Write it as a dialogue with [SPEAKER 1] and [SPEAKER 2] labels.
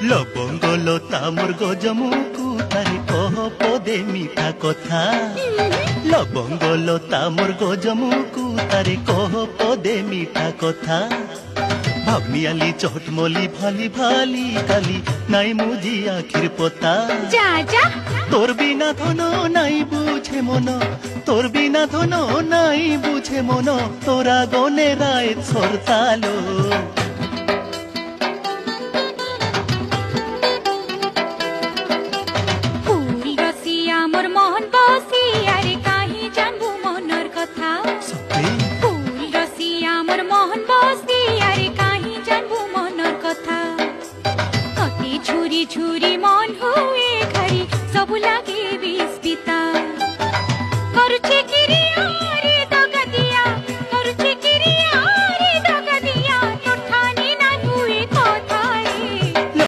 [SPEAKER 1] লবঙ্গ লতা মোর গজমুকু তারে কহ পদে মিঠা কথা। লবঙ্গ লতা মোর গজমুকু তারে কহ পদে মিঠা কথা। ভাবনিয়ালি চটমলি ভালি ভালি কালি নাই মুজি আখির পতা।
[SPEAKER 2] যা যা
[SPEAKER 1] তোর বিনা ধন নাই বুঝে মন, তোর বিনা ধন নাই বুঝে মন, তোরা গনে রায় সরতালো।
[SPEAKER 2] ফুল রসিয়া মোর মন বসিয়া রে কাহি জানবু মনর কথা। ফুল রসিয়া মোর মন বসিয়া রে কাহি জানবু মনর কথা। কতে ঝুরি ঝুরি মন হুয়ে